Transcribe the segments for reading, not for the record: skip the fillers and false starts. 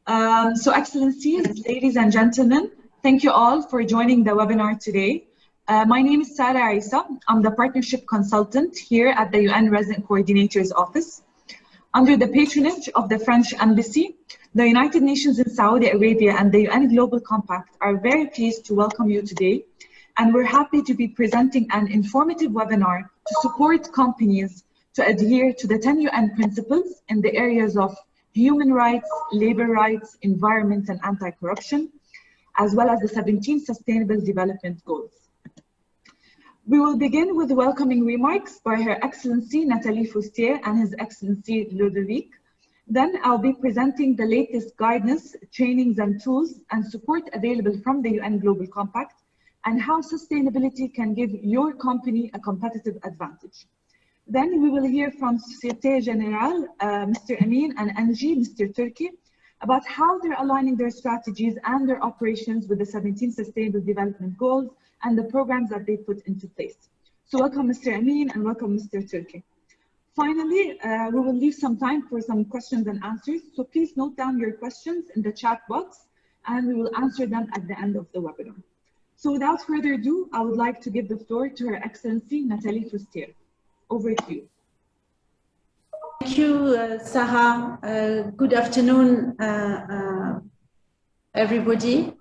Excellencies, ladies and gentlemen, thank you all for joining the webinar today. My name is Sarah Isa. I'm the Partnership Consultant here at the UN Resident Coordinator's Office. Under the patronage of the French Embassy, the United Nations in Saudi Arabia and the UN Global Compact are very pleased to welcome you today, and we're happy to be presenting an informative webinar to support companies to adhere to the 10 UN principles in the areas of human rights, labor rights, environment and anti-corruption, as well as the 17 Sustainable Development Goals. We will begin with welcoming remarks by Her Excellency Nathalie Fustier and His Excellency Ludovic. Then I'll be presenting the latest guidance, trainings and tools and support available from the UN Global Compact and how sustainability can give your company a competitive advantage. Then we will hear from Société Générale, Mr. Amin, and Angie, Mr. Turki, about how they're aligning their strategies and their operations with the 17 Sustainable Development Goals and the programs that they put into place. So welcome Mr. Amin and welcome Mr. Turki. Finally, we will leave some time for some questions and answers. So please note down your questions in the chat box and we will answer them at the end of the webinar. So without further ado, I would like to give the floor to Her Excellency Nathalie Fustier. Over to you. Thank you, Sarah. Good afternoon, everybody.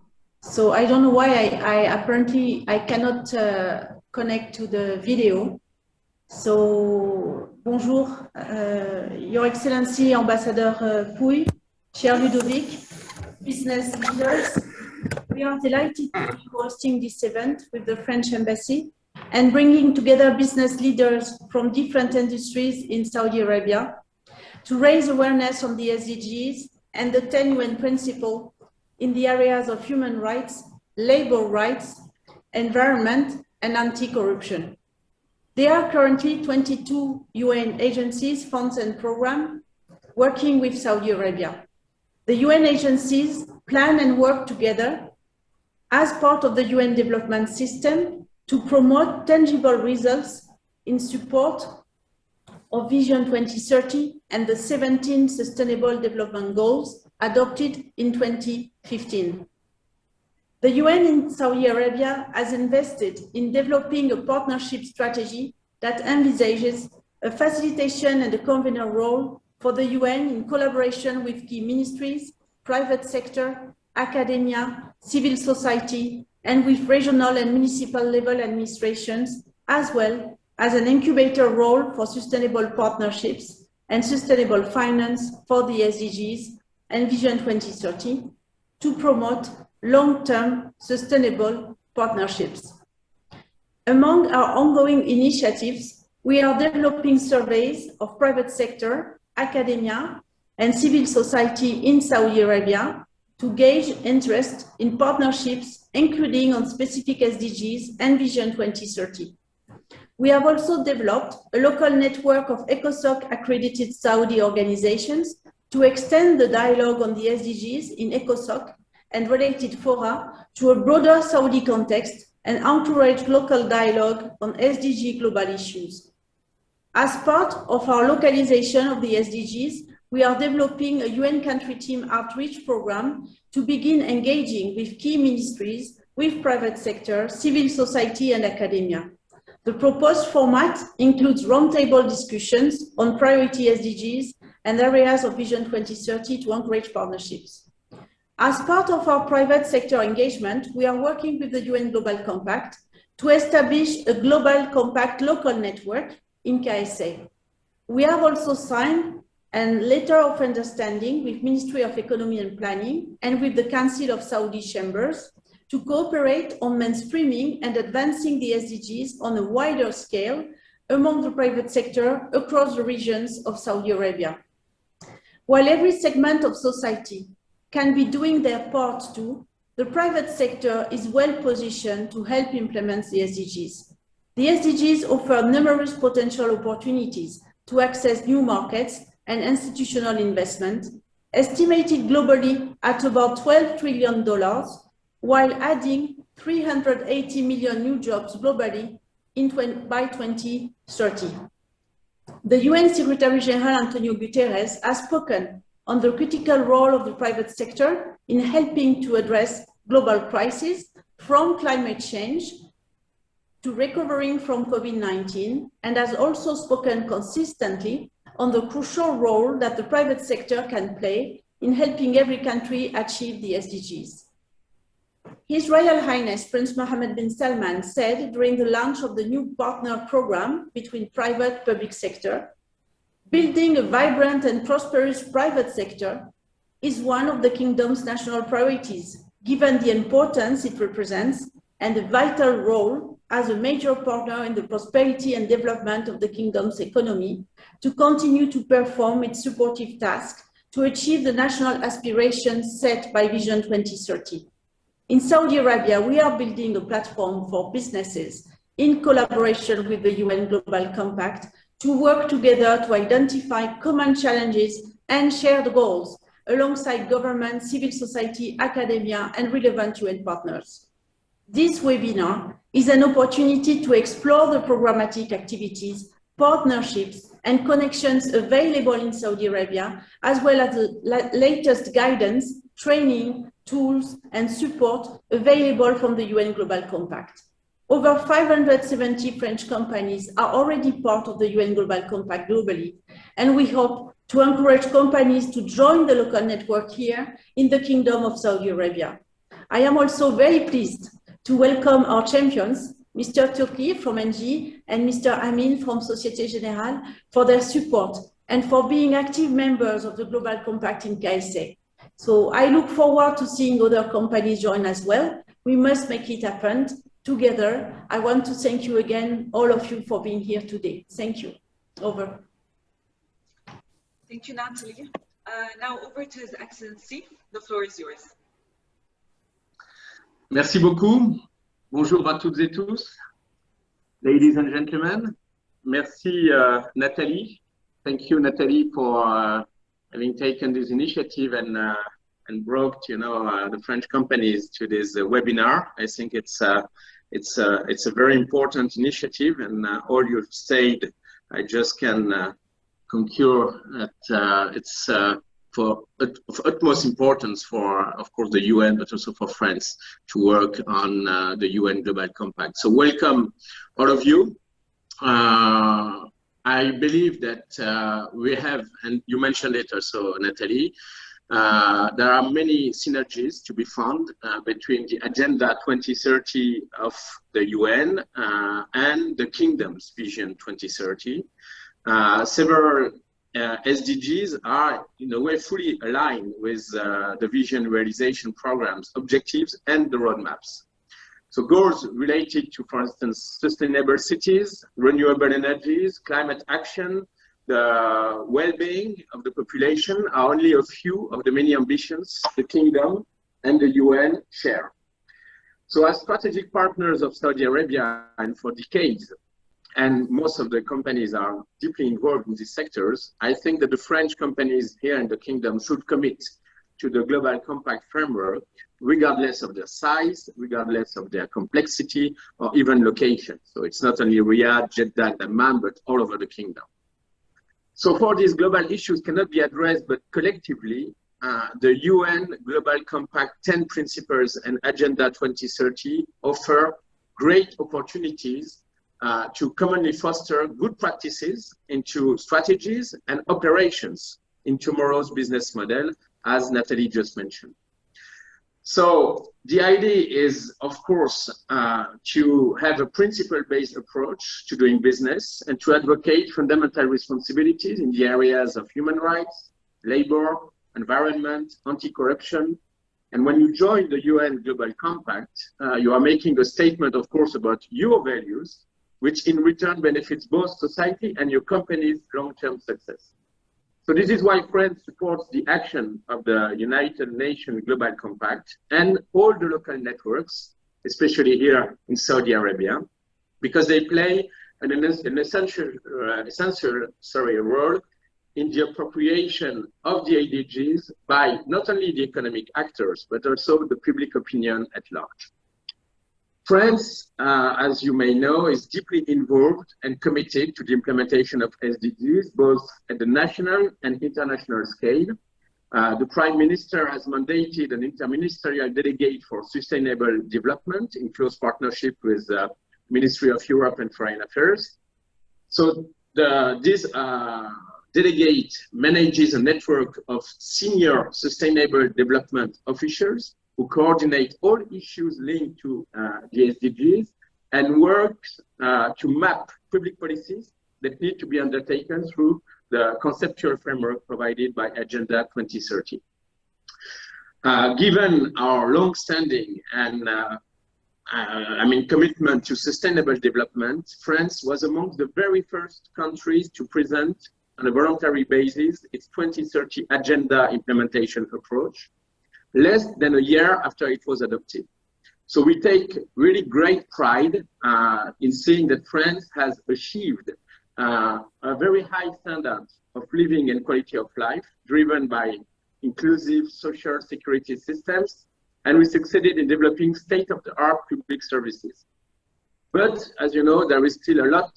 So I don't know why apparently I cannot connect to the video. So bonjour, Your Excellency Ambassador Pouy, Cher Ludovic, business leaders. We are delighted to be hosting this event with the French Embassy and bringing together business leaders from different industries in Saudi Arabia to raise awareness on the SDGs and the 10 UN principles in the areas of human rights, labor rights, environment, and anti-corruption. There are currently 22 UN agencies, funds, and programs working with Saudi Arabia. The UN agencies plan and work together as part of the UN development system to promote tangible results in support of Vision 2030 and the 17 Sustainable Development Goals adopted in 2015. The UN in Saudi Arabia has invested in developing a partnership strategy that envisages a facilitation and a convener role for the UN in collaboration with key ministries, private sector, academia, civil society, and with regional and municipal level administrations, as well as an incubator role for sustainable partnerships and sustainable finance for the SDGs and Vision 2030 to promote long-term sustainable partnerships. Among our ongoing initiatives, we are developing surveys of private sector, academia, and civil society in Saudi Arabia to gauge interest in partnerships, including on specific SDGs and Vision 2030. We have also developed a local network of ECOSOC accredited Saudi organizations to extend the dialogue on the SDGs in ECOSOC and related fora to a broader Saudi context and encourage local dialogue on SDG global issues. As part of our localization of the SDGs, we are developing a UN country team outreach program to begin engaging with key ministries, with private sector, civil society, and academia. The proposed format includes roundtable discussions on priority SDGs and areas of Vision 2030 to encourage partnerships. As part of our private sector engagement, we are working with the UN Global Compact to establish a Global Compact local network in KSA. We have also signed a letter of understanding with Ministry of Economy and Planning and with the Council of Saudi Chambers to cooperate on mainstreaming and advancing the SDGs on a wider scale among the private sector across the regions of Saudi Arabia. While every segment of society can be doing their part too, the private sector is well positioned to help implement the SDGs. The SDGs offer numerous potential opportunities to access new markets and institutional investment, estimated globally at about $12 trillion, while adding 380 million new jobs globally by 2030. The UN Secretary General Antonio Guterres has spoken on the critical role of the private sector in helping to address global crises, from climate change to recovering from COVID-19, and has also spoken consistently on the crucial role that the private sector can play in helping every country achieve the SDGs. His Royal Highness Prince Mohammed bin Salman said during the launch of the new partner program between private and public sector, building a vibrant and prosperous private sector is one of the kingdom's national priorities, given the importance it represents and the vital role as a major partner in the prosperity and development of the kingdom's economy to continue to perform its supportive task to achieve the national aspirations set by Vision 2030. In Saudi Arabia, we are building a platform for businesses in collaboration with the UN Global Compact to work together to identify common challenges and shared goals alongside government, civil society, academia, and relevant UN partners. This webinar is an opportunity to explore the programmatic activities, partnerships, and connections available in Saudi Arabia, as well as the latest guidance, training, tools, and support available from the UN Global Compact. Over 570 French companies are already part of the UN Global Compact globally, and we hope to encourage companies to join the local network here in the Kingdom of Saudi Arabia. I am also very pleased to welcome our champions, Mr. Turki from NG and Mr. Amin from Société Générale, for their support and for being active members of the Global Compact in KSA. So I look forward to seeing other companies join as well. We must make it happen together. I want to thank you again, all of you, for being here today. Thank you. Over. Thank you, Natalie. Now over to His Excellency. The floor is yours. Merci beaucoup. Bonjour à toutes et tous. Ladies and gentlemen, merci Nathalie. Thank you, Nathalie, for having taken this initiative and brought, the French companies to this webinar. I think it's a very important initiative, and all you've said, I just can concur that it's of utmost importance for, of course, the UN, but also for France to work on the UN Global Compact. So welcome, all of you. I believe that we have, and you mentioned it also, Nathalie, there are many synergies to be found between the Agenda 2030 of the UN and the Kingdom's Vision 2030. Several SDGs are, in a way, fully aligned with the vision realization programs, objectives, and the roadmaps. So goals related to, for instance, sustainable cities, renewable energies, climate action, the well-being of the population are only a few of the many ambitions the Kingdom and the UN share. So as strategic partners of Saudi Arabia, and for decades, and most of the companies are deeply involved in these sectors, I think that the French companies here in the Kingdom should commit to the Global Compact framework, regardless of their size, regardless of their complexity, or even location. So it's not only Riyadh, Jeddah, Amman, but all over the Kingdom. So for these global issues cannot be addressed, but collectively, the UN Global Compact 10 Principles and Agenda 2030 offer great opportunities to commonly foster good practices into strategies and operations in tomorrow's business model, as Nathalie just mentioned. So the idea is, of course, to have a principle-based approach to doing business and to advocate fundamental responsibilities in the areas of human rights, labor, environment, anti-corruption. And when you join the UN Global Compact, you are making a statement, of course, about your values, which in return benefits both society and your company's long-term success. So this is why France supports the action of the United Nations Global Compact and all the local networks, especially here in Saudi Arabia, because they play an essential role in the appropriation of the SDGs by not only the economic actors, but also the public opinion at large. France, as you may know, is deeply involved and committed to the implementation of SDGs, both at the national and international scale. The Prime Minister has mandated an interministerial delegate for sustainable development in close partnership with the Ministry of Europe and Foreign Affairs. So this delegate manages a network of senior sustainable development officials who coordinate all issues linked to the SDGs and works to map public policies that need to be undertaken through the conceptual framework provided by Agenda 2030. Given our long-standing and commitment to sustainable development, France was among the very first countries to present on a voluntary basis its 2030 agenda implementation approach, less than a year after it was adopted. So we take really great pride in seeing that France has achieved a very high standard of living and quality of life, driven by inclusive social security systems, and we succeeded in developing state-of-the-art public services. But as you know, there is still a lot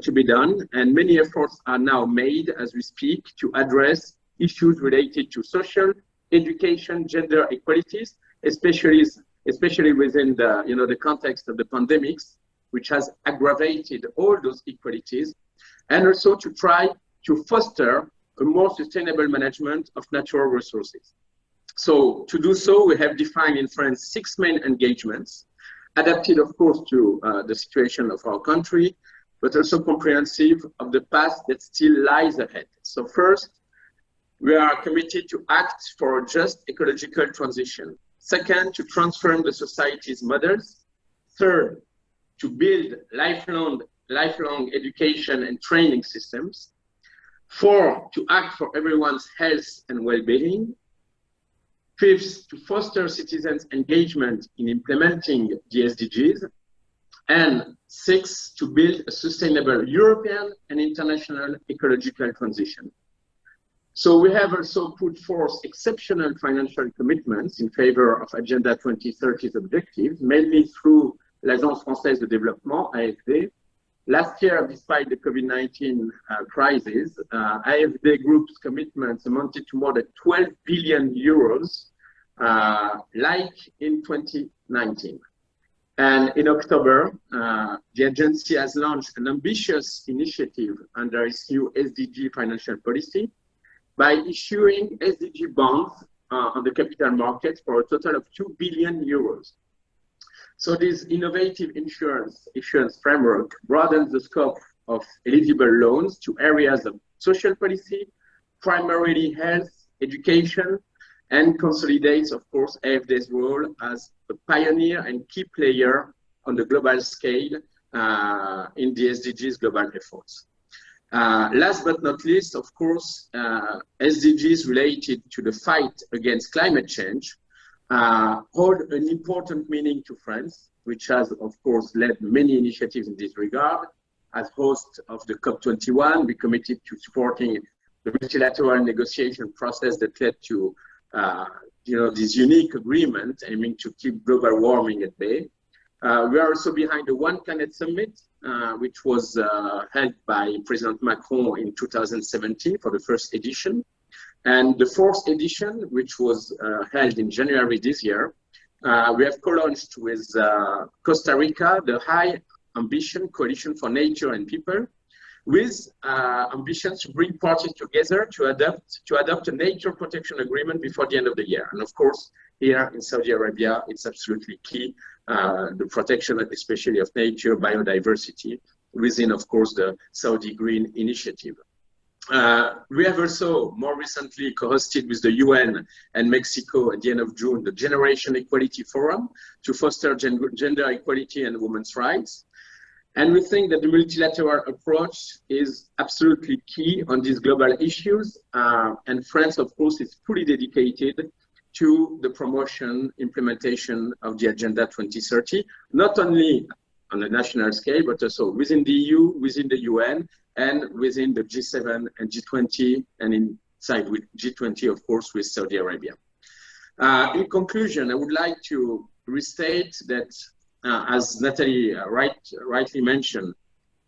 to be done, and many efforts are now made as we speak to address issues related to social, education, gender equalities, especially within the the context of the pandemics, which has aggravated all those equalities, and also to try to foster a more sustainable management of natural resources. So to do so, we have defined in France 6 main engagements, adapted of course to the situation of our country, but also comprehensive of the path that still lies ahead. So first, we are committed to act for a just ecological transition. Second, to transform the society's models. Third, to build lifelong education and training systems. 4, to act for everyone's health and well-being. 5th, to foster citizens' engagement in implementing the SDGs. And 6th, to build a sustainable European and international ecological transition. So we have also put forth exceptional financial commitments in favor of Agenda 2030's objectives, mainly through l'Agence Française de Développement, AFD. Last year, despite the COVID-19 crisis, AFD Group's commitments amounted to more than 12 billion euros, like in 2019. And in October, the agency has launched an ambitious initiative under its new SDG financial policy by issuing SDG bonds on the capital market for a total of 2 billion euros. So this innovative issuance framework broadens the scope of eligible loans to areas of social policy, primarily health, education, and consolidates, of course, AFD's role as a pioneer and key player on the global scale in the SDGs global efforts. Last but not least, of course, SDGs related to the fight against climate change hold an important meaning to France, which has, of course, led many initiatives in this regard. As host of the COP21, we committed to supporting the multilateral negotiation process that led to this unique agreement aiming to keep global warming at bay. We are also behind the One Planet Summit, which was held by President Macron in 2017 for the first edition. And the 4th edition, which was held in January this year, we have co-launched with Costa Rica, the High Ambition Coalition for Nature and People, with ambitions to bring parties together to adopt a nature protection agreement before the end of the year. And of course, here in Saudi Arabia, it's absolutely key, the protection, especially of nature, biodiversity, within, of course, the Saudi Green Initiative. We have also more recently co-hosted with the UN and Mexico at the end of June, the Generation Equality Forum to foster gender equality and women's rights. And we think that the multilateral approach is absolutely key on these global issues. And France, of course, is fully dedicated to the promotion, implementation of the Agenda 2030, not only on a national scale, but also within the EU, within the UN, and within the G7 and G20, and inside with G20, of course, with Saudi Arabia. In conclusion, I would like to restate that, as Natalie rightly mentioned,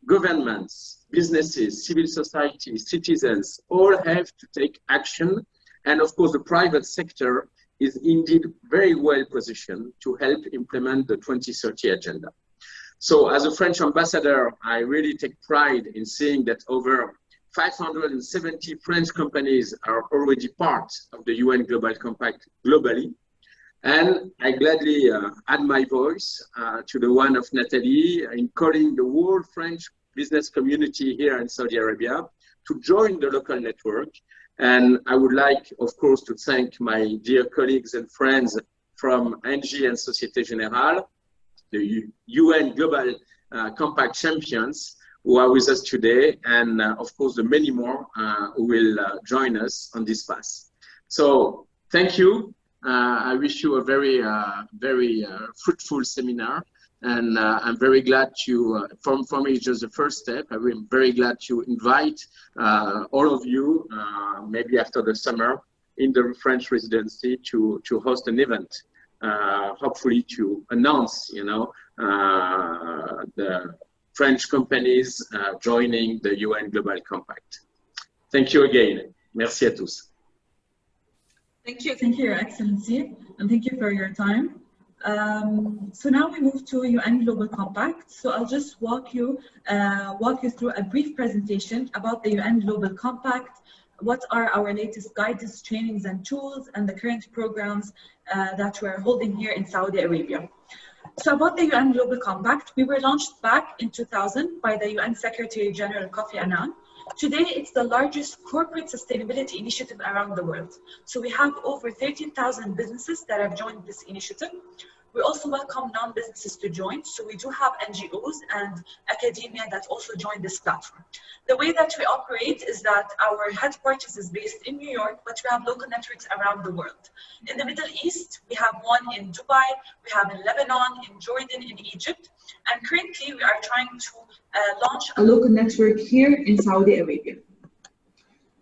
governments, businesses, civil society, citizens all have to take action And of course, the private sector is indeed very well positioned to help implement the 2030 agenda. So as a French ambassador, I really take pride in seeing that over 570 French companies are already part of the UN Global Compact globally. And I gladly add my voice to the one of Nathalie in calling the whole French business community here in Saudi Arabia to join the local network. And I would like, of course, to thank my dear colleagues and friends from ENGIE and Société Générale, the UN Global Compact champions who are with us today, and of course, the many more who will join us on this path. So thank you. I wish you a very, very fruitful seminar. And I'm very glad to, for me, it's just the first step. I'm very glad to invite all of you, maybe after the summer, in the French residency to host an event, hopefully to announce, the French companies joining the UN Global Compact. Thank you again. Merci à tous. Thank you, Your Excellency, and thank you for your time. So now we move to UN Global Compact. So I'll just walk you through a brief presentation about the UN Global Compact, what are our latest guidance, trainings, and tools, and the current programs that we're holding here in Saudi Arabia. So about the UN Global Compact, we were launched back in 2000 by the UN Secretary General Kofi Annan. Today, it's the largest corporate sustainability initiative around the world. So we have over 13,000 businesses that have joined this initiative. We also welcome non-businesses to join. So we do have NGOs and academia that also join this platform. The way that we operate is that our headquarters is based in New York, but we have local networks around the world. In the Middle East, we have one in Dubai, we have in Lebanon, in Jordan, in Egypt. And currently, we are trying to launch a local network here in Saudi Arabia.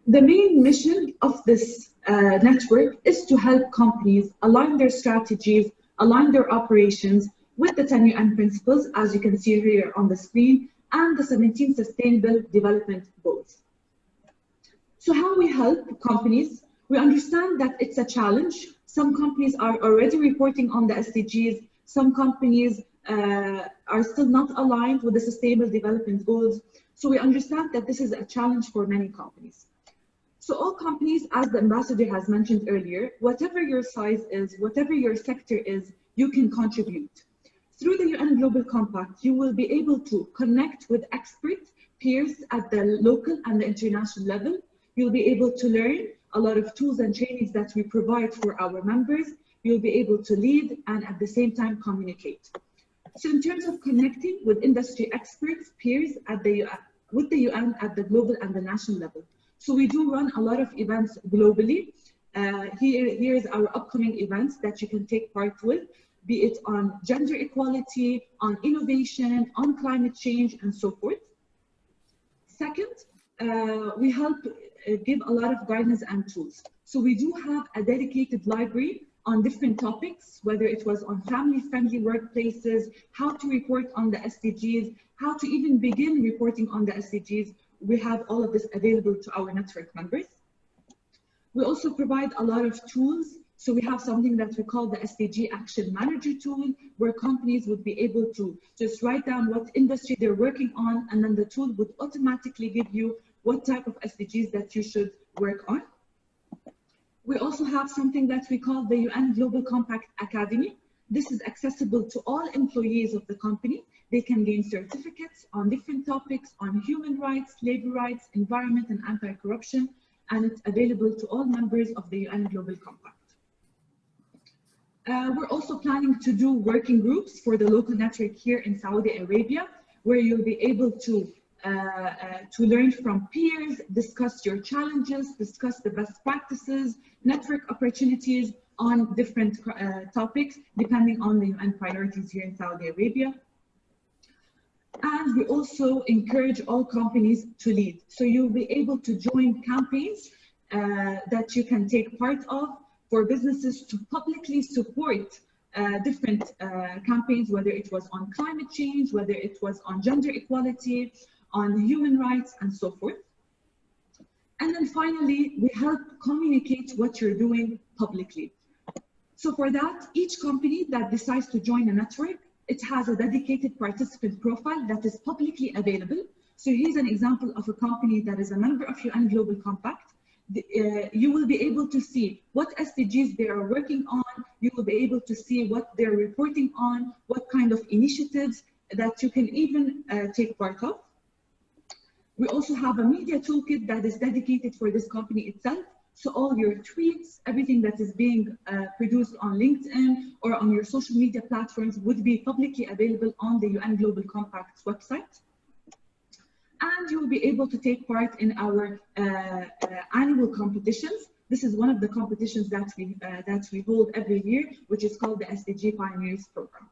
The main mission of this network is to help companies align their strategies, align their operations with the 10 UN principles, as you can see here on the screen, and the 17 Sustainable Development Goals. So how we help companies? We understand that it's a challenge. Some companies are already reporting on the SDGs. Some companies are still not aligned with the Sustainable Development Goals. So we understand that this is a challenge for many companies. So all companies, as the ambassador has mentioned earlier, whatever your size is, whatever your sector is, you can contribute. Through the UN Global Compact, you will be able to connect with expert peers at the local and the international level. You'll be able to learn a lot of tools and trainings that we provide for our members. You'll be able to lead and at the same time communicate. So in terms of connecting with industry experts, peers at with the UN at the global and the national level. So we do run a lot of events globally. Here's our upcoming events that you can take part with, be it on gender equality, on innovation, on climate change, and so forth. Second, we help give a lot of guidance and tools. So we do have a dedicated library on different topics, whether it was on family-friendly workplaces, how to report on the SDGs, how to even begin reporting on the SDGs. We have all of this available to our network members. We also provide a lot of tools. So we have something that we call the SDG Action Manager tool, where companies would be able to just write down what industry they're working on, and then the tool would automatically give you what type of SDGs that you should work on. We also have something that we call the UN Global Compact Academy. This is accessible to all employees of the company. They can gain certificates on different topics on human rights, labor rights, environment, and anti-corruption, and it's available to all members of the UN Global Compact. We're also planning to do working groups for the local network here in Saudi Arabia, where you'll be able to learn from peers, discuss your challenges, discuss the best practices, network opportunities on different topics, depending on the UN priorities here in Saudi Arabia. And we also encourage all companies to lead. So you'll be able to join campaigns that you can take part of for businesses to publicly support different campaigns, whether it was on climate change, whether it was on gender equality, on human rights, and so forth. And then finally, we help communicate what you're doing publicly. So for that, each company that decides to join a network, it has a dedicated participant profile that is publicly available. So here's an example of a company that is a member of UN Global Compact. You will be able to see what SDGs they are working on. You will be able to see what they're reporting on, what kind of initiatives that you can even take part of. We also have a media toolkit that is dedicated for this company itself. So all your tweets, everything that is being produced on LinkedIn or on your social media platforms would be publicly available on the UN Global Compact's website. And you will be able to take part in our annual competitions. This is one of the competitions that we hold every year, which is called the SDG Pioneers Program.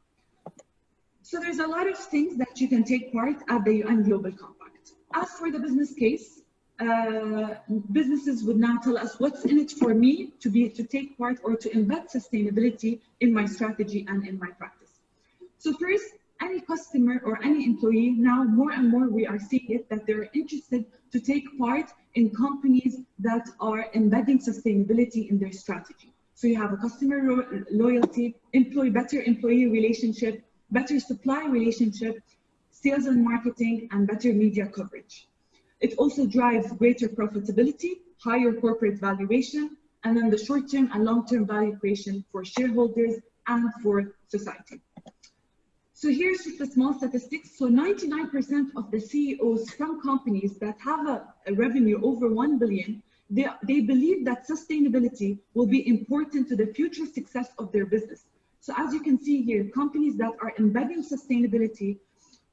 So there's a lot of things that you can take part at the UN Global Compact. As for the business case, businesses would now tell us what's in it for me to take part or to embed sustainability in my strategy and in my practice. So first, any customer or any employee, now more and more we are seeing it, that they're interested to take part in companies that are embedding sustainability in their strategy. So you have a customer loyalty, better employee relationship, better supply relationship, sales and marketing, and better media coverage. It also drives greater profitability, higher corporate valuation, and then the short-term and long-term value creation for shareholders and for society. So here's just a small statistics. So 99% of the CEOs from companies that have a revenue over 1 billion, they believe that sustainability will be important to the future success of their business. So as you can see here, companies that are embedding sustainability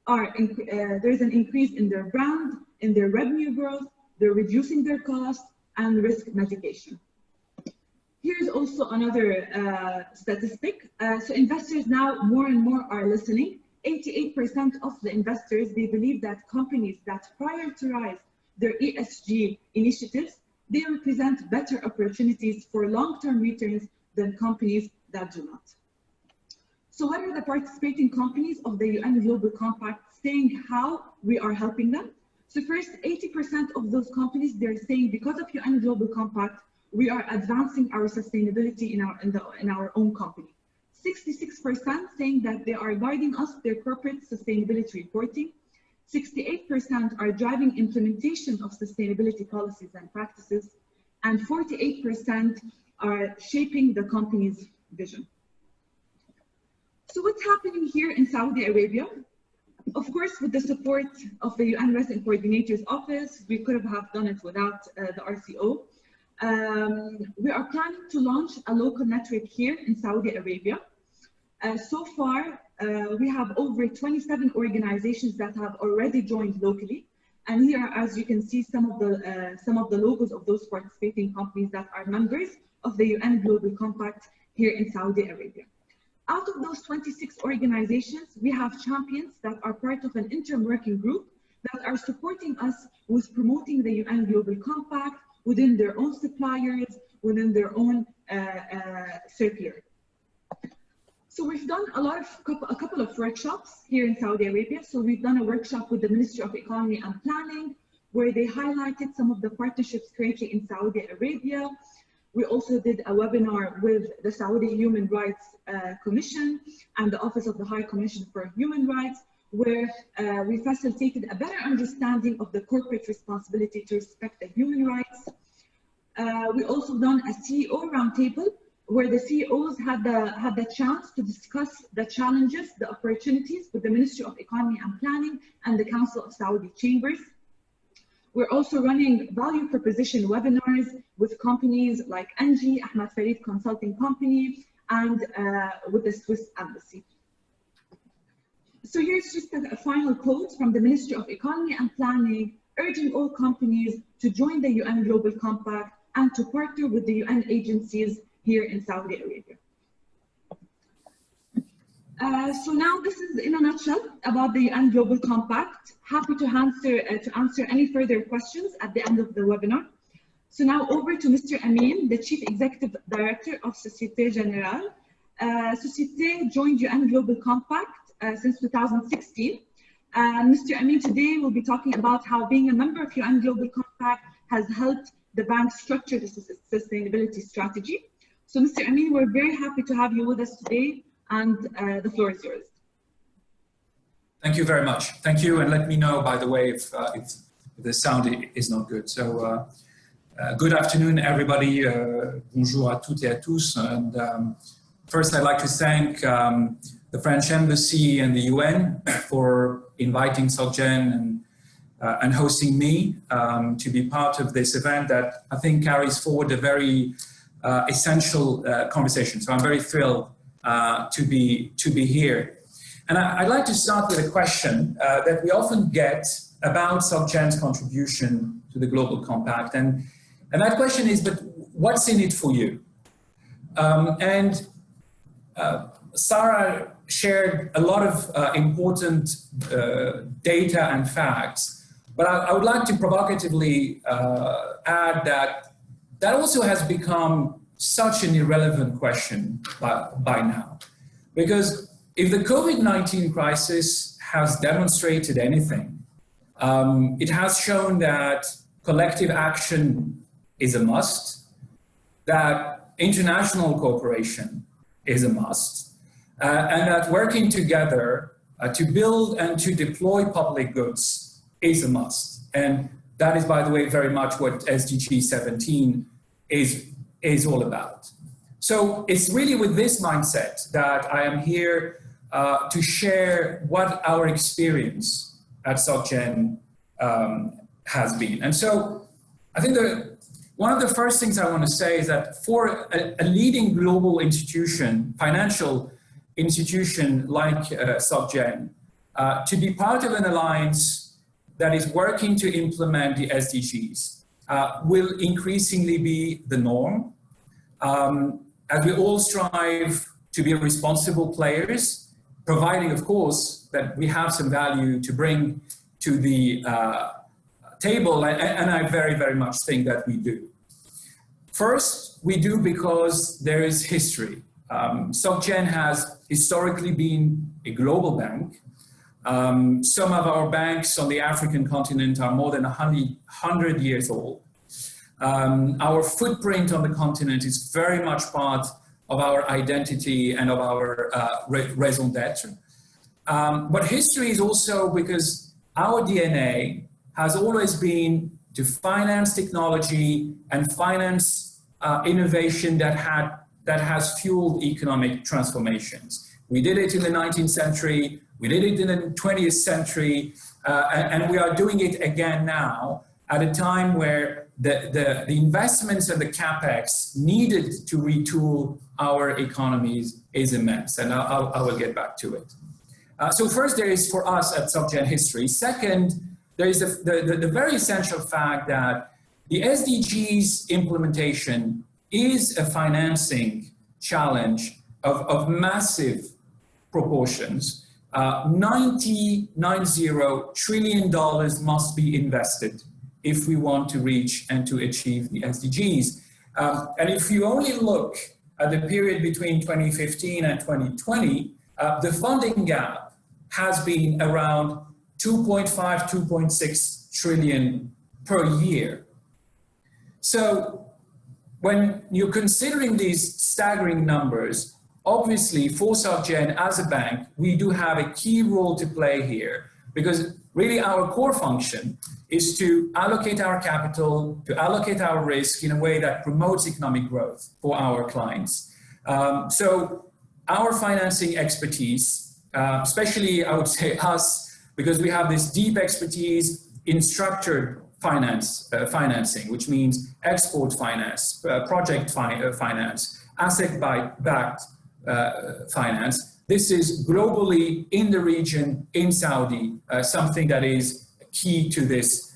there's an increase in their brand, in their revenue growth, they're reducing their costs and risk mitigation. Here's also another statistic. So investors now more and more are listening. 88% of the investors, they believe that companies that prioritize their ESG initiatives, they represent better opportunities for long-term returns than companies that do not. So what are the participating companies of the UN Global Compact saying how we are helping them? So first, 80% of those companies, they're saying because of UN Global Compact, we are advancing our sustainability in our own company. 66% saying that they are guiding us their corporate sustainability reporting. 68% are driving implementation of sustainability policies and practices. And 48% are shaping the company's vision. So what's happening here in Saudi Arabia? Of course, with the support of the UN Resident Coordinator's Office, we could have done it without the RCO. We are planning to launch a local network here in Saudi Arabia. So far, we have over 27 organizations that have already joined locally. And here, as you can see, some of the logos of those participating companies that are members of the UN Global Compact here in Saudi Arabia. Out of those 26 organizations, we have champions that are part of an interim working group that are supporting us with promoting the UN Global Compact within their own suppliers, within their own circular. So we've done a couple of workshops here in Saudi Arabia. So we've done a workshop with the Ministry of Economy and Planning, where they highlighted some of the partnerships currently in Saudi Arabia. We also did a webinar with the Saudi Human Rights Commission and the Office of the High Commission for Human Rights, where we facilitated a better understanding of the corporate responsibility to respect the human rights. We also done a CEO roundtable, where the CEOs had the chance to discuss the challenges, the opportunities with the Ministry of Economy and Planning and the Council of Saudi Chambers. We're also running value proposition webinars with companies like Engie, Ahmad Farid Consulting Company, and with the Swiss Embassy. So here's just a final quote from the Ministry of Economy and Planning, urging all companies to join the UN Global Compact and to partner with the UN agencies here in Saudi Arabia. So now this is in a nutshell about the UN Global Compact. Happy to answer any further questions at the end of the webinar. So now over to Mr. Amin, the Chief Executive Director of Société Générale. Société joined UN Global Compact since 2016. Mr. Amin today will be talking about how being a member of UN Global Compact has helped the bank structure the sustainability strategy. So Mr. Amin, we're very happy to have you with us today, and the floor is yours. Thank you very much. Thank you, and let me know, by the way, if the sound is not good. So good afternoon, everybody. Bonjour à toutes et à tous. And first, I'd like to thank the French Embassy and the UN for inviting SocGen and hosting me to be part of this event that I think carries forward a very essential conversation. So I'm very thrilled to be here. And I'd like to start with a question that we often get about SocGen's contribution to the Global Compact. And that question is, but what's in it for you? Sarah shared a lot of important data and facts, but I would like to provocatively add that also has become such an irrelevant question by now. Because if the COVID-19 crisis has demonstrated anything, it has shown that collective action is a must, that international cooperation is a must, and that working together to build and to deploy public goods is a must. And that is, by the way, very much what SDG 17 is all about. So it's really with this mindset that I am here to share what our experience at SocGen has been. And so I think one of the first things I want to say is that for a leading global institution, financial institution like SocGen, to be part of an alliance that is working to implement the SDGs will increasingly be the norm. As we all strive to be responsible players, providing, of course, that we have some value to bring to the table, and I very, very much think that we do. First, we do because there is history. SocGen has historically been a global bank. Some of our banks on the African continent are more than 100 years old. Our footprint on the continent is very much part of our identity and of our raison d'etre. But history is also because our DNA has always been to finance technology and finance innovation that has fueled economic transformations. We did it in the 19th century, we did it in the 20th century, and we are doing it again now at a time where the investments and the capex needed to retool our economies is immense, and I will get back to it. So first, there is for us at SocGen history. Second, there is the very essential fact that the SDGs implementation is a financing challenge of massive proportions. $90 trillion must be invested if we want to reach and to achieve the SDGs. And if you only look at the period between 2015 and 2020, the funding gap has been around 2.5, 2.6 trillion per year. So when you're considering these staggering numbers, obviously for SocGen as a bank, we do have a key role to play here, because really our core function is to allocate our capital, to allocate our risk in a way that promotes economic growth for our clients. So our financing expertise, especially I would say us, because we have this deep expertise in structured financing, which means export finance, project finance, asset-backed finance. This is globally in the region, in Saudi, something that is key to this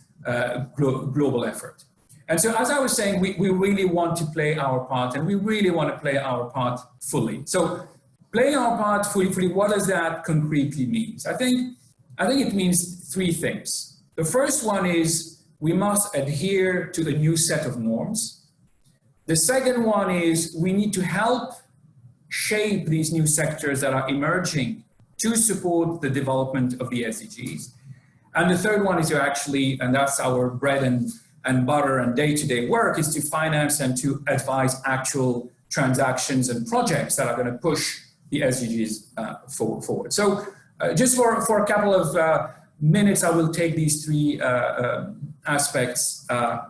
global effort. And so, as I was saying, we really want to play our part, and we really want to play our part fully. So, playing our part fully, what does that concretely mean? I think it means three things. The first one is we must adhere to the new set of norms. The second one is we need to help shape these new sectors that are emerging to support the development of the SDGs. And the third one is to actually, and that's our bread and butter and day-to-day work is to finance and to advise actual transactions and projects that are going to push the SDGs forward. So just for a couple of minutes, I will take these three aspects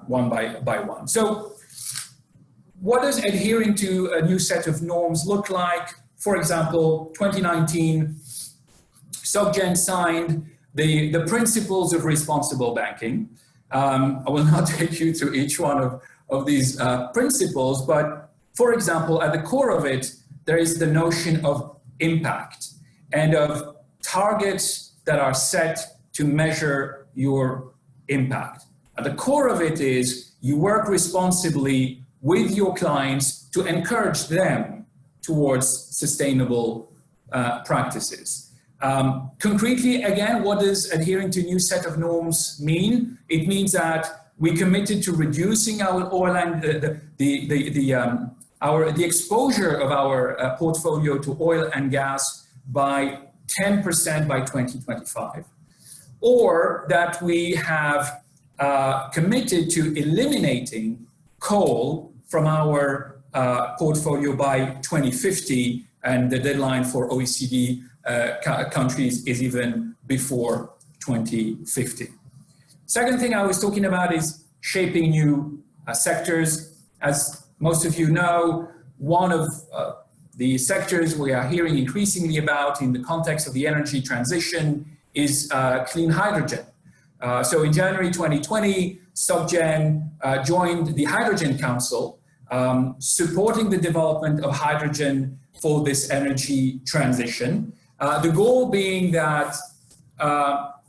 one by one. So what does adhering to a new set of norms look like? For example, 2019, SocGen signed the principles of responsible banking. I will not take you through each one of these principles, but for example, at the core of it, there is the notion of impact and of targets that are set to measure your impact. At the core of it is you work responsibly with your clients to encourage them towards sustainable practices. Concretely, again, what does adhering to a new set of norms mean? It means that we committed to reducing our oil and the exposure of our portfolio to oil and gas by 10% by 2025, or that we have committed to eliminating coal from our portfolio by 2050, and the deadline for OECD countries is even before 2050. Second thing I was talking about is shaping new sectors. As most of you know, one of the sectors we are hearing increasingly about in the context of the energy transition is clean hydrogen. So in January 2020, SocGen joined the Hydrogen Council, supporting the development of hydrogen for this energy transition. The goal being that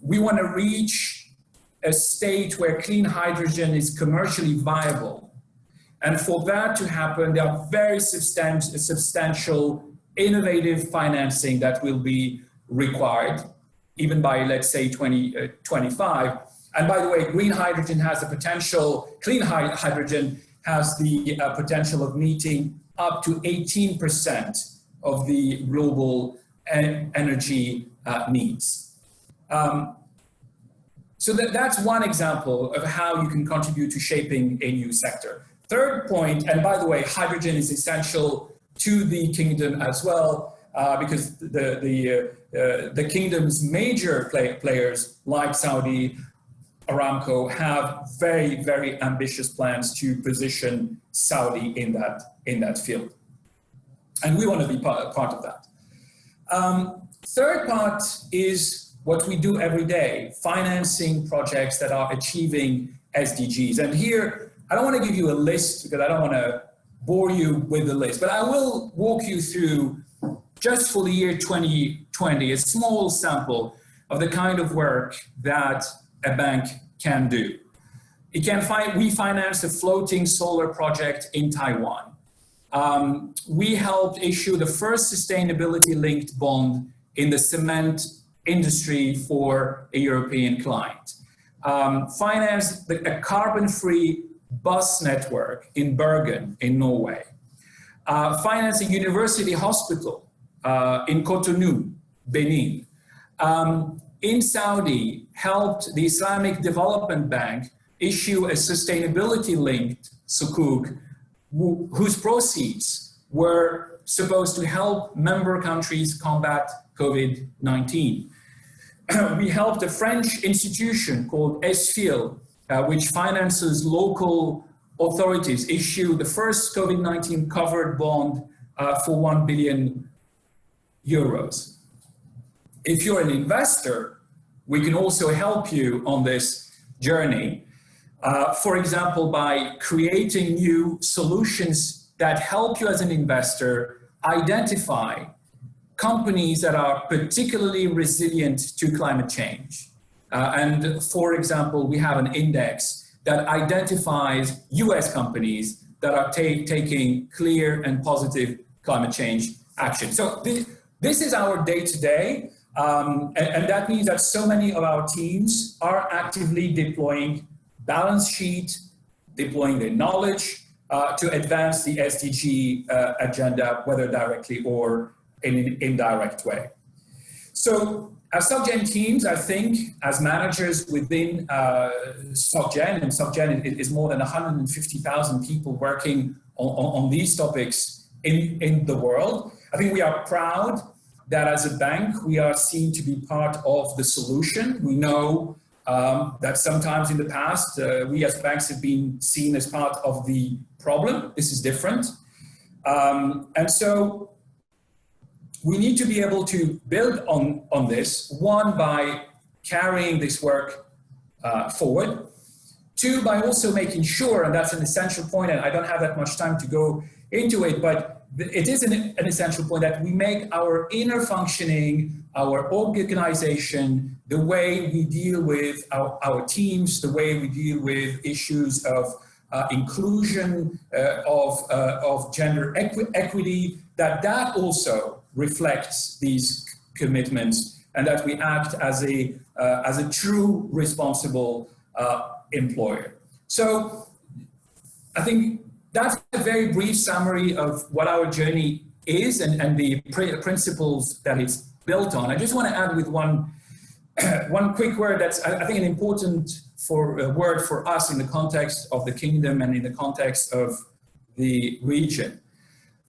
we want to reach a state where clean hydrogen is commercially viable. And for that to happen, there are very substantial, innovative financing that will be required, even by, let's say, 2025. And by the way, green hydrogen has the potential, clean hydrogen has the potential of meeting up to 18% of the global energy needs. So that's one example of how you can contribute to shaping a new sector. Third point, and by the way, hydrogen is essential to the kingdom as well, because the kingdom's major players like Saudi Aramco have very, very ambitious plans to position Saudi in that field. And we want to be part of that. Third part is what we do every day, financing projects that are achieving SDGs. And here, I don't want to give you a list because I don't want to bore you with the list, but I will walk you through, just for the year 2020, a small sample of the kind of work that a bank can do. We financed a floating solar project in Taiwan. We helped issue the first sustainability-linked bond in the cement industry for a European client. Financed a carbon-free bus network in Bergen in Norway. Financed a university hospital in Cotonou, Benin. In Saudi, helped the Islamic Development Bank issue a sustainability-linked sukuk whose proceeds were supposed to help member countries combat COVID-19. We helped a French institution called ESFIL, which finances local authorities, issue the first COVID-19 covered bond for 1 billion euros. If you're an investor, we can also help you on this journey. For example, by creating new solutions that help you as an investor identify companies that are particularly resilient to climate change. And for example, we have an index that identifies US companies that are taking clear and positive climate change action. So this is our day-to-day, and that means that so many of our teams are actively deploying balance sheet, deploying their knowledge to advance the SDG agenda, whether directly or in an indirect way. So As SocGen teams, I think, as managers within SocGen, and SocGen is more than 150,000 people working on these topics in the world. I think we are proud that as a bank, we are seen to be part of the solution. We know that sometimes in the past, we as banks have been seen as part of the problem. This is different. And so we need to be able to build on this, one, by carrying this work forward, two, by also making sure, and that's an essential point, and I don't have that much time to go into it, but it is an essential point that we make our inner functioning, our organization, the way we deal with our teams, the way we deal with issues of inclusion, of gender equity, that also reflects these commitments, and that we act as a true responsible employer. So I think that's a very brief summary of what our journey is and the principles that it's built on. I just want to add with one quick word that's, I think, an important word for us in the context of the kingdom and in the context of the region.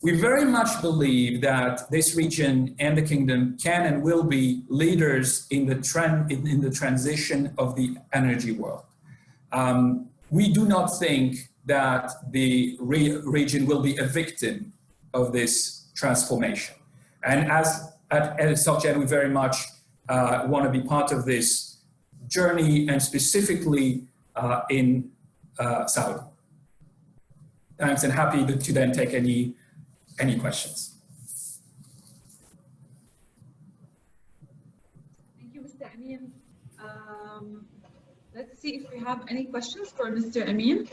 We very much believe that this region and the kingdom can and will be leaders in the transition of the energy world. We do not think that the region will be a victim of this transformation. And as at SocGen, we very much want to be part of this journey, and specifically in Saudi. Thanks, and happy to then take any questions. Thank you, Mr. Amin. Let's see if we have any questions for Mr. Amin.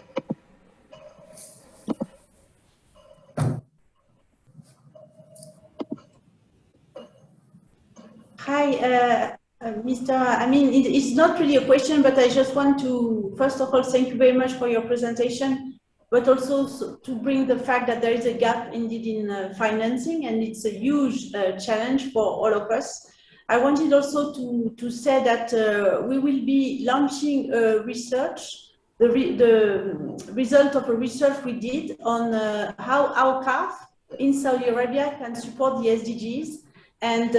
Hi, Mr. Amin, it's not really a question, but I just want to, first of all, thank you very much for your presentation, but also to bring the fact that there is a gap indeed in financing, and it's a huge challenge for all of us. I wanted also to say that we will be launching a research, the result of a research we did on how our CAF in Saudi Arabia can support the SDGs. And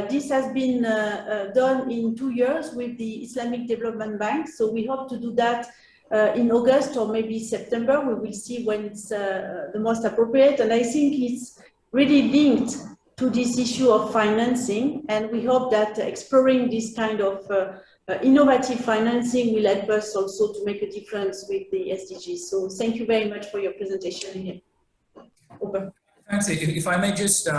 this has been done in 2 years with the Islamic Development Bank. So we hope to do that in August or maybe September. We will see when it's the most appropriate. And I think it's really linked to this issue of financing. And we hope that exploring this kind of innovative financing will help us also to make a difference with the SDGs. So thank you very much for your presentation here. Over. Thanks. If I may just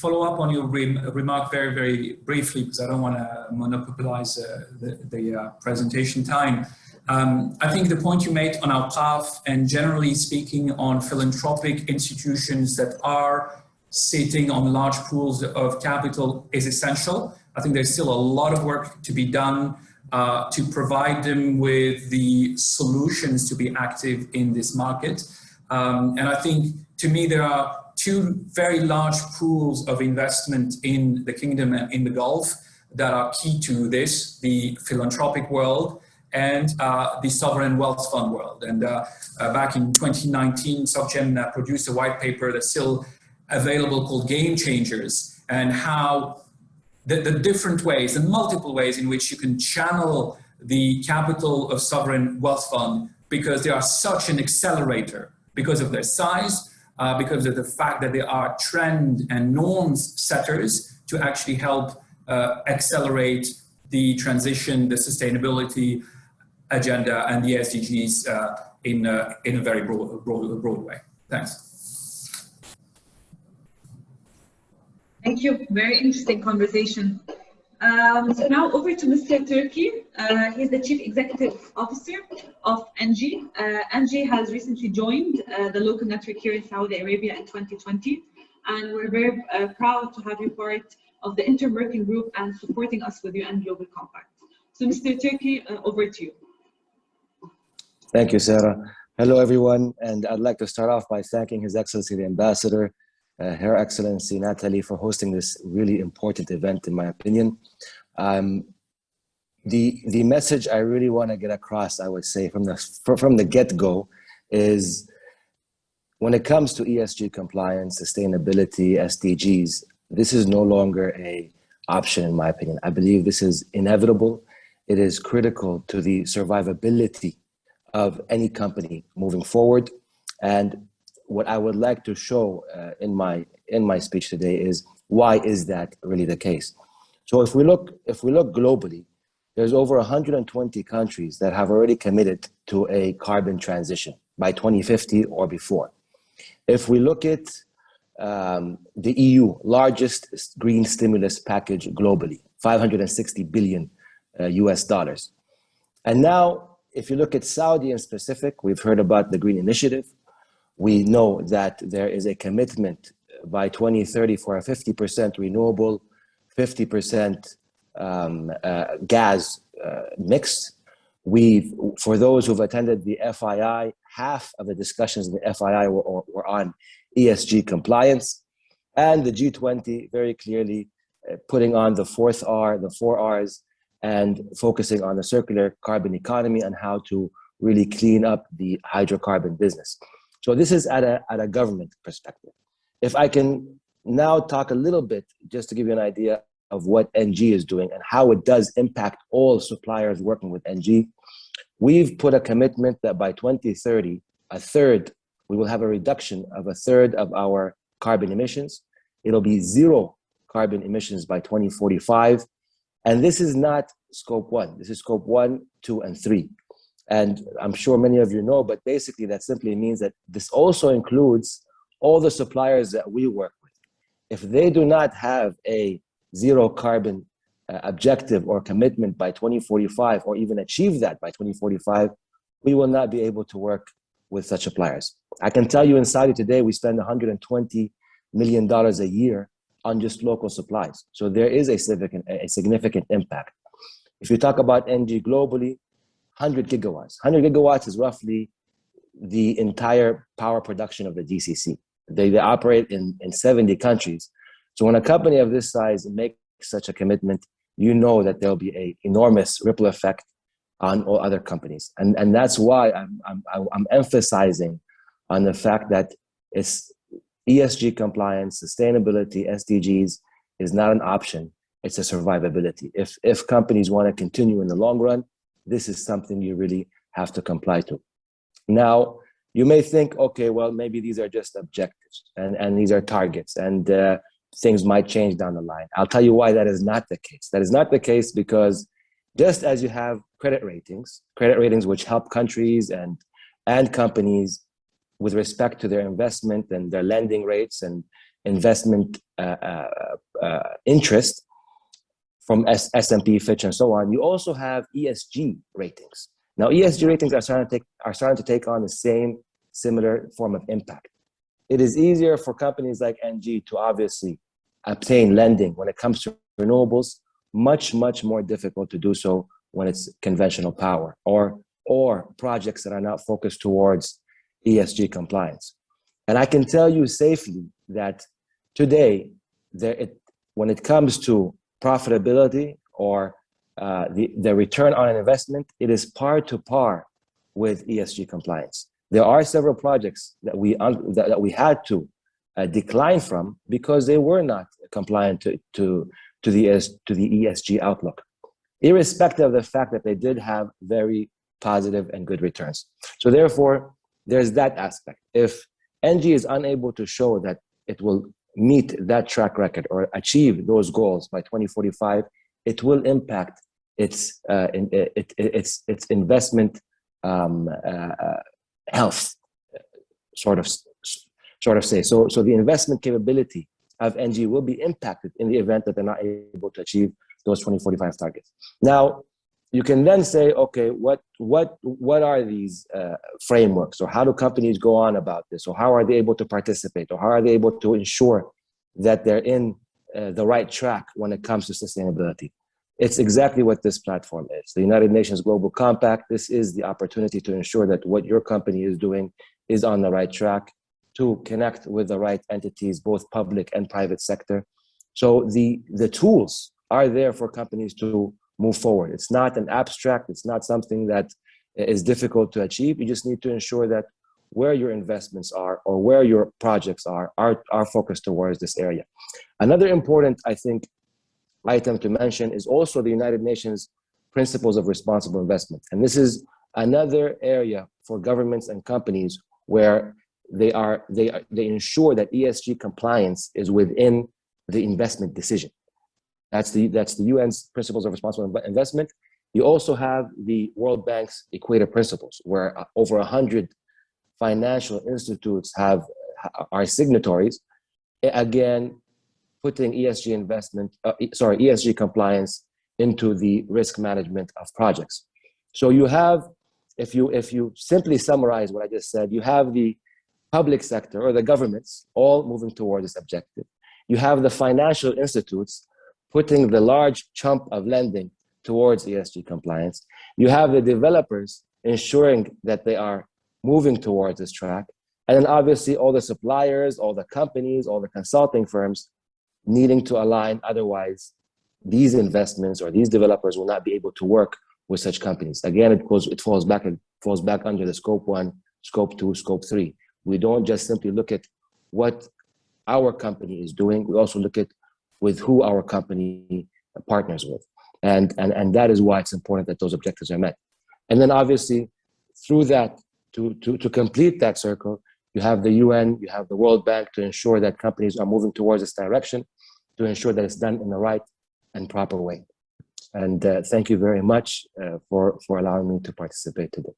follow up on your remark very, very briefly, because I don't want to monopolize the presentation time. I think the point you made on our path, and generally speaking on philanthropic institutions that are sitting on large pools of capital, is essential. I think there's still a lot of work to be done to provide them with the solutions to be active in this market. And I think, to me, there are two very large pools of investment in the kingdom and in the Gulf that are key to this: the philanthropic world and the sovereign wealth fund world. And back in 2019, SocGen produced a white paper that's still available called Game Changers, and how the different ways, the multiple ways in which you can channel the capital of sovereign wealth fund, because they are such an accelerator because of their size, because of the fact that they are trend and norms setters to actually help accelerate the transition, the sustainability agenda, and the SDGs in a very broad way. Thanks. Thank you. Very interesting conversation. So now over to Mr. Turki. He's the Chief Executive Officer of ENGIE. ENGIE has recently joined the local network here in Saudi Arabia in 2020. And we're very proud to have you part of the inter-working group and supporting us with UN Global Compact. So Mr. Turki, over to you. Thank you, Sarah. Hello, everyone. And I'd like to start off by thanking His Excellency the Ambassador Her Excellency Natalie, for hosting this really important event, in my opinion. The message I really want to get across, I would say, from the get-go is when it comes to ESG compliance, sustainability, SDGs, this is no longer an option, in my opinion. I believe this is inevitable. It is critical to the survivability of any company moving forward. And what I would like to show in my speech today is why is that really the case. So if we look globally, there's over 120 countries that have already committed to a carbon transition by 2050 or before. If we look at the EU, largest green stimulus package globally, 560 billion US dollars. And now, if you look at Saudi in specific, we've heard about the Green Initiative. We know that there is a commitment by 2030 for a 50% renewable, 50% gas mix. For those who've attended the FII, half of the discussions in the FII were on ESG compliance, and the G20 very clearly putting on the fourth R, the 4 Rs, and focusing on the circular carbon economy and how to really clean up the hydrocarbon business. So this is at a government perspective. If I can now talk a little bit, just to give you an idea of what NG is doing and how it does impact all suppliers working with NG. We've put a commitment that by 2030, we will have a reduction of a third of our carbon emissions. It'll be 0 carbon emissions by 2045. And this is not scope 1. This is scope 1, 2, and 3. And I'm sure many of you know, but basically that simply means that this also includes all the suppliers that we work with. If they do not have a 0 carbon objective or commitment by 2045, or even achieve that by 2045, we will not be able to work with such suppliers. I can tell you in Saudi today, we spend $120 million a year on just local supplies. So there is a significant impact. If you talk about NG globally, 100 gigawatts. 100 gigawatts is roughly the entire power production of the GCC. They operate in 70 countries. So when a company of this size makes such a commitment, you know that there'll be an enormous ripple effect on all other companies. And that's why I'm emphasizing on the fact that it's ESG compliance, sustainability, SDGs is not an option. It's a survivability. If companies want to continue in the long run, this is something you really have to comply to. Now, you may think, okay, well, maybe these are just objectives and these are targets and things might change down the line. I'll tell you why that is not the case. That is not the case because just as you have credit ratings which help countries and companies with respect to their investment and their lending rates and investment interest from S&P, Fitch, and so on, you also have ESG ratings. Now, ESG ratings are starting to take on the same similar form of impact. It is easier for companies like NG to obviously obtain lending when it comes to renewables, much, much more difficult to do so when it's conventional power or projects that are not focused towards ESG compliance. And I can tell you safely that today, when it comes to profitability or the return on an investment, it is par to par with ESG compliance. There are several projects that we had to decline from because they were not compliant to the ESG outlook, irrespective of the fact that they did have very positive and good returns. So therefore, there's that aspect. If NG is unable to show that it will meet that track record or achieve those goals by 2045, it will impact its investment health, sort of say. So the investment capability of NG will be impacted in the event that they're not able to achieve those 2045 targets. Now, you can then say, okay, what are these frameworks, or how do companies go on about this, or how are they able to participate, or how are they able to ensure that they're in the right track when it comes to sustainability? It's exactly what this platform is. The United Nations Global Compact, this is the opportunity to ensure that what your company is doing is on the right track. to connect with the right entities, both public and private sector. So the tools are there for companies to move forward. It's not an abstract, it's not something that is difficult to achieve. You just need to ensure that where your investments are or where your projects are focused towards this area. Another important, I think, item to mention is also the United Nations Principles of Responsible Investment. And this is another area for governments and companies where they ensure that ESG compliance is within the investment decision. That's the UN's Principles of Responsible Investment. You also have the World Bank's Equator Principles, where over 100 financial institutes are signatories. Again, putting ESG compliance into the risk management of projects. So you have, if you simply summarize what I just said, you have the public sector or the governments all moving towards this objective. You have the financial institutes putting the large chunk of lending towards ESG compliance. You have the developers ensuring that they are moving towards this track. And then obviously all the suppliers, all the companies, all the consulting firms needing to align. Otherwise, these investments or these developers will not be able to work with such companies. Again, it falls back under the scope 1, scope 2, scope 3. We don't just simply look at what our company is doing. We also look at with who our company partners with. And that is why it's important that those objectives are met. And then obviously through that, to complete that circle, you have the UN, you have the World Bank to ensure that companies are moving towards this direction, to ensure that it's done in the right and proper way. And thank you very much for allowing me to participate today.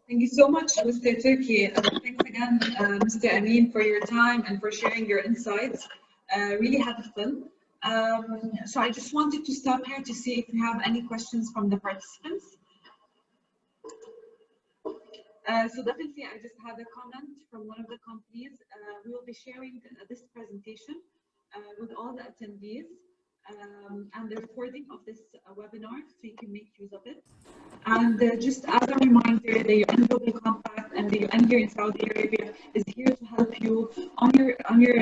Thank you so much, Mr. Turki. Thanks again, Mr. Amin, for your time and for sharing your insights. Really helpful. So I just wanted to stop here to see if we have any questions from the participants. So definitely, I just had a comment from one of the companies. We will be sharing this presentation with all the attendees and the recording of this webinar, so you can make use of it. And just as a reminder, the UN Global Compact and the UN here in Saudi Arabia is here to help you on your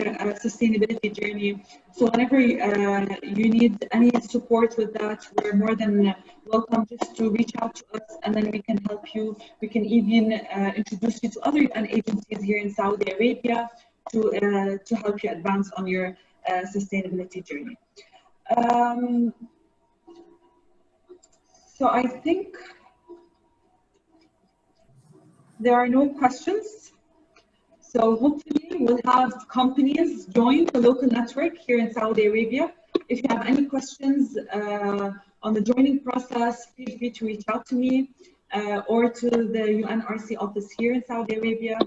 sustainability journey. So whenever you need any support with that, we're more than welcome just to reach out to us, and then we can help you. We can even introduce you to other UN agencies here in Saudi Arabia to help you advance on your sustainability journey. So I think there are no questions. So hopefully we'll have companies join the local network here in Saudi Arabia. If you have any questions on the joining process, feel free to reach out to me or to the UNRC office here in Saudi Arabia.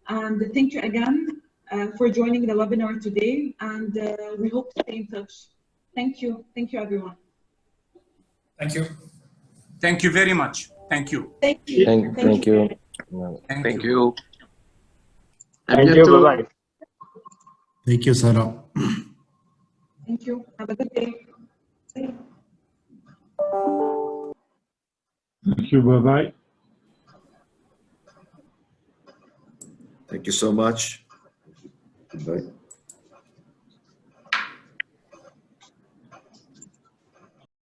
And thank you again for joining the webinar today, and we hope to stay in touch. Thank you. Thank you, everyone. Thank you. Thank you very much. Thank you. Thank you. Thank you. Thank you. Bye-bye. Thank you, Sarah. Thank you. Have a good day. Thank you. Bye-bye. Thank you so much. Bye.